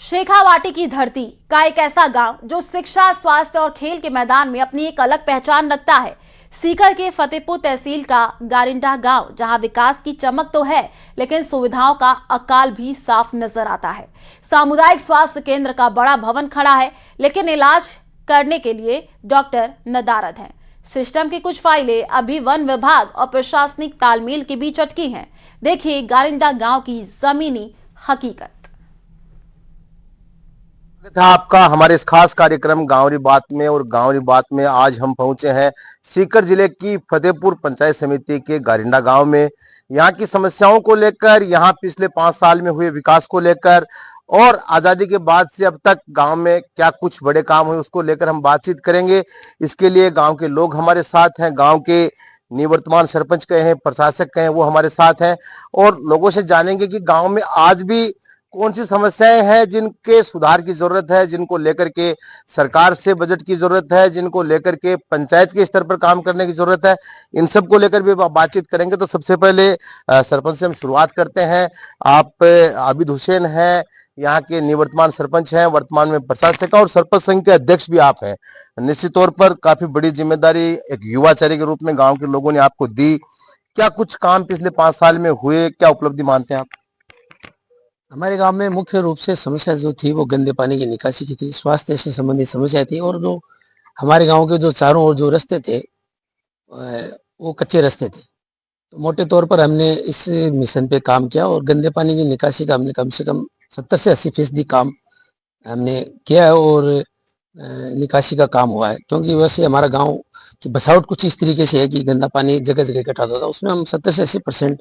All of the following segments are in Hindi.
शेखावाटी की धरती का एक ऐसा गांव जो शिक्षा, स्वास्थ्य और खेल के मैदान में अपनी एक अलग पहचान रखता है। सीकर के फतेहपुर तहसील का गारिंडा गांव, जहां विकास की चमक तो है, लेकिन सुविधाओं का अकाल भी साफ नजर आता है। सामुदायिक स्वास्थ्य केंद्र का बड़ा भवन खड़ा है, लेकिन इलाज करने के लिए डॉक्टर नदारद हैं। सिस्टम की कुछ फाइलें अभी वन विभाग और प्रशासनिक तालमेल के बीच अटकी हैं। देखिए गारिंडा गांव की जमीनी हकीकत। था आपका हमारे इस खास कार्यक्रम गांवरी बात में। और गांवरी बात में आज हम पहुंचे हैं सीकर जिले की फतेहपुर पंचायत समिति के गारिंडा गांव में। यहां की समस्याओं को लेकर, यहां पिछले 5 साल में हुए विकास को लेकर और आजादी के बाद से अब तक गांव में क्या कुछ बड़े काम हुए उसको लेकर हम बातचीत करेंगे। इसके लिए गांव के लोग हमारे साथ हैं। गांव के निवर्तमान सरपंच कहे हैं, प्रशासक कहे हैं, वो हमारे साथ हैं और लोगों से जानेंगे कि गांव में आज भी कौन सी समस्याएं हैं जिनके सुधार की जरूरत है, जिनको लेकर के सरकार से बजट की जरूरत है, जिनको लेकर के पंचायत के स्तर पर काम करने की जरूरत है। इन सब को लेकर भी बातचीत करेंगे। तो सबसे पहले सरपंच से हम शुरुआत करते हैं। आप आबिद हुसैन हैं, यहाँ के निवर्तमान सरपंच हैं, वर्तमान में प्रशासक और सरपंच संघ के अध्यक्ष भी आप हैं। निश्चित तौर पर काफी बड़ी जिम्मेदारी एक युवाचारी के रूप में गाँव के लोगों ने आपको दी। क्या कुछ काम पिछले 5 साल में हुए, क्या उपलब्धि मानते हैं आप? हमारे गांव में मुख्य रूप से समस्या जो थी वो गंदे पानी की निकासी की थी, स्वास्थ्य से संबंधित समस्या थी। और जो हमारे गांव के जो चारों ओर जो रास्ते थे वो कच्चे रास्ते थे। तो मोटे तौर पर हमने इस मिशन पे काम किया और गंदे पानी की निकासी का हमने कम से कम 70 से 80% काम हमने किया है। और निकासी का काम हुआ है, क्योंकि वैसे हमारा गांव की बसावट कुछ इस तरीके से है कि गंदा पानी जगह जगह इकट्ठा होता था। उसमें हम 70 से 80%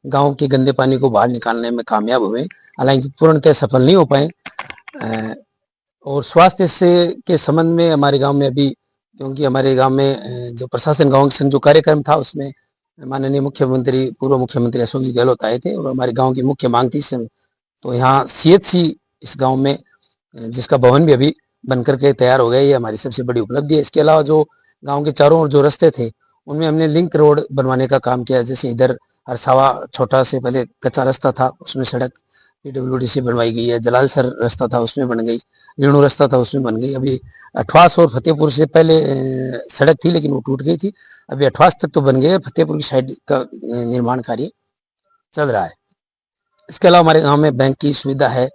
गांव के गंदे पानी को बाहर निकालने में कामयाब हुए, हालांकि पूर्णतः सफल नहीं हो पाए। और स्वास्थ्य से के संबंध में हमारे गांव में अभी, क्योंकि हमारे गांव में जो प्रशासन गांव के संग जो कार्यक्रम था उसमें माननीय मुख्यमंत्री, पूर्व मुख्यमंत्री अशोक जी गहलोत आए थे और हमारे गांव की मुख्य मांग थी तो यहाँ CHC इस गांव में, जिसका भवन भी अभी बनकर के तैयार हो गया, ये हमारी सबसे बड़ी उपलब्धि है। इसके अलावा जो गांव के चारों ओर जो रास्ते थे उनमें हमने लिंक रोड बनवाने का काम किया। जैसे इधर हरसावा छोटा से पहले कच्चा रास्ता था, उसमें सड़क PWD से बनवाई गई है। जलालसर रास्ता था उसमें बन गई, रेणु रास्ता था उसमें बन गई। अभी अठवास और फतेहपुर से पहले सड़क थी लेकिन वो टूट गई थी। अभी अठवास तक तो बन गई है, फतेहपुर की साइड का निर्माण कार्य चल रहा है। इसके अलावा हमारे गाँव में बैंक की सुविधा है,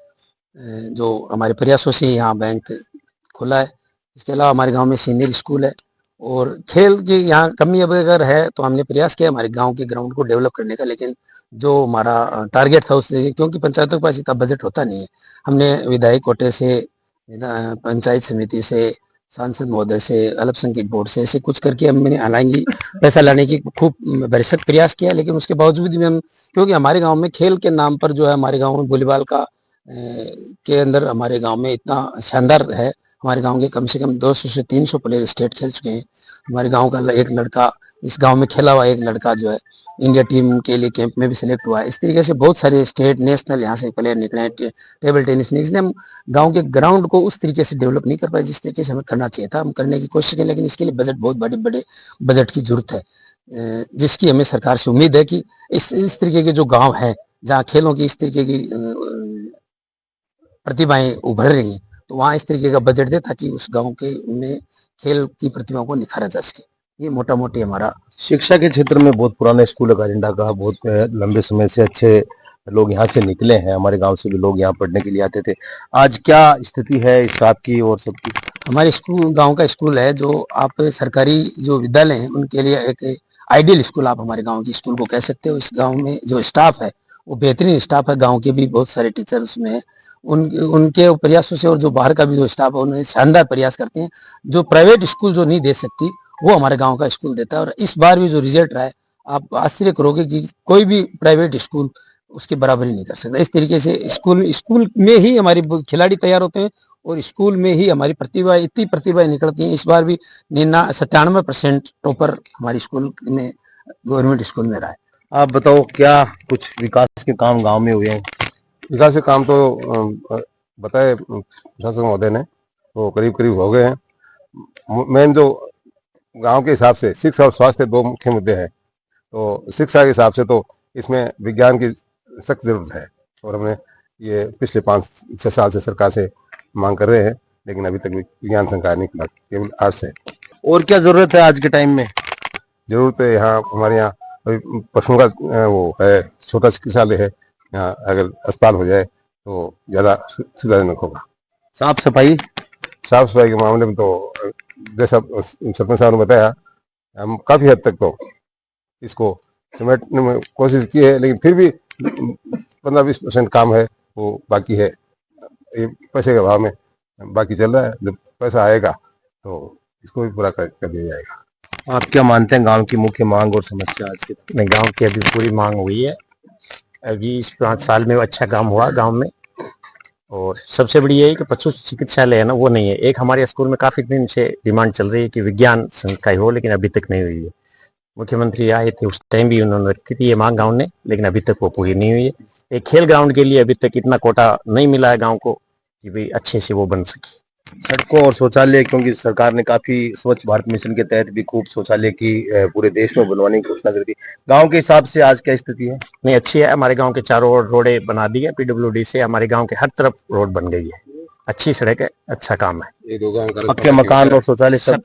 जो हमारे प्रयासों से यहाँ बैंक खुला है। इसके अलावा हमारे गांव में सीनियर स्कूल है और खेल की यहाँ कमी अगर है तो हमने प्रयास किया हमारे गांव के ग्राउंड को डेवलप करने का, लेकिन जो हमारा टारगेट था उससे, क्योंकि पंचायतों के पास इतना बजट होता नहीं है, हमने विधायक कोटे से, पंचायत समिति से, सांसद महोदय से, अल्पसंख्यक बोर्ड से, ऐसे कुछ करके हमने हालांकि पैसा लाने की खूब भरसक प्रयास किया। लेकिन उसके बावजूद भी हम, क्योंकि हमारे गाँव में खेल के नाम पर जो है, हमारे गाँव में वॉलीबॉल का के अंदर हमारे गांव में इतना शानदार है। हमारे गांव के कम से कम 200 से 300 प्लेयर स्टेट खेल चुके हैं। हमारे गांव का एक लड़का, इस गांव में खेला हुआ एक लड़का जो है इंडिया टीम के लिए कैंप में भी सिलेक्ट हुआ है। इस तरीके से बहुत सारे स्टेट, नेशनल यहाँ से प्लेयर निकले हैं टेबल टेनिस में। इसलिए हम गाँव के ग्राउंड को उस तरीके से डेवलप नहीं कर पाए जिस तरीके से हमें करना चाहिए था। हम करने की कोशिश करें, लेकिन इसके लिए बजट, बहुत बड़े बड़े बजट की जरूरत है, जिसकी हमें सरकार से उम्मीद है कि इस तरीके के जो गाँव है जहाँ खेलों की इस तरीके की प्रतिभाएं उभर रही हैं, तो वहाँ इस तरीके का बजट दे ताकि उस गांव के में खेल की प्रतिभा को निखारा जा सके। ये मोटा मोटी हमारा। शिक्षा के क्षेत्र में बहुत पुराना स्कूल है गारिंडा का, बहुत लंबे समय से अच्छे लोग यहाँ से निकले हैं। हमारे गांव से भी लोग यहाँ पढ़ने के लिए आते थे। आज क्या स्थिति है स्टाफ की और सबकी? हमारे स्कूल, गांव का स्कूल है, जो आप सरकारी जो विद्यालय हैं उनके लिए एक आइडियल स्कूल आप हमारे गाँव की स्कूल को कह सकते हो। इस गाँव में जो स्टाफ है वो बेहतरीन स्टाफ है। गाँव के भी बहुत सारे टीचर उसमें है। उनके प्रयासों से और जो बाहर का भी जो स्टाफ है उन्हें शानदार प्रयास करते हैं। जो प्राइवेट स्कूल जो नहीं दे सकती वो हमारे गांव का स्कूल देता है। और इस बार भी जो रिजल्ट रहा है, आप आश्चर्य करोगे कि कोई भी प्राइवेट स्कूल उसकी बराबरी नहीं कर सकता। इस तरीके से स्कूल में ही हमारे खिलाड़ी तैयार होते हैं और स्कूल में ही हमारी प्रतिभा, इतनी प्रतिभाएं निकलती हैं। इस बार भी 97% टॉपर हमारे स्कूल में, गवर्नमेंट स्कूल में रहा है। आप बताओ, क्या कुछ विकास के काम गांव में हुए हैं? विकास के काम तो बताए प्रशासक महोदय ने, वो करीब करीब हो गए हैं। मेन जो गांव के हिसाब से शिक्षा और स्वास्थ्य 2 मुख्य मुद्दे हैं। तो शिक्षा के हिसाब से तो इसमें विज्ञान की सख्त जरूरत है और हमने ये पिछले 5-6 साल से सरकार से मांग कर रहे हैं, लेकिन अभी तक विज्ञान संकाय नहीं खुला, केवल आर्ट्स है। और क्या जरूरत है आज के टाइम में? जरूरत है यहाँ, हमारे यहाँ अभी पशुओं का वो है, छोटा चिकित्सालय है यहाँ, अगर अस्पताल हो जाए तो ज्यादा सुविधाजनक होगा। साफ सफाई साफ सफाई के मामले में तो जैसा सरपंच साहब ने बताया, हम काफी हद तक तो इसको समेटने में कोशिश की है, लेकिन फिर भी 15-20% काम है वो बाकी है। ये पैसे के अभाव में बाकी चल रहा है, जब पैसा आएगा तो इसको भी पूरा कर दिया जाएगा। आप क्या मानते हैं गांव की मुख्य मांग और समस्या आज के? नहीं, गांव की अभी पूरी मांग हुई है। अभी इस 5 साल में अच्छा काम हुआ गांव में, और सबसे बड़ी ये है कि पशु चिकित्सालय है ना, वो नहीं है। एक हमारे स्कूल में काफी दिन से डिमांड चल रही है कि विज्ञान संकाय हो, लेकिन अभी तक नहीं हुई है। मुख्यमंत्री आए थे उस टाइम भी उन्होंने रखी थी ये मांग गांव ने, लेकिन अभी तक वो पूरी नहीं हुई है। एक खेल ग्राउंड के लिए अभी तक इतना कोटा नहीं मिला है गाँव को कि भाई अच्छे से वो बन सके। सड़कों और शौचालय, क्योंकि सरकार ने काफी स्वच्छ भारत मिशन के तहत भी खूब शौचालय की पूरे देश में बनवाने की घोषणा करी थी। गांव के हिसाब से आज क्या स्थिति है? नहीं, अच्छी है। हमारे गांव के चारों ओर रोडें बना दी है PWD से, हमारे गांव के हर तरफ रोड बन गई है, अच्छी सड़क है, अच्छा काम है। पक्के मकान और शौचालय सब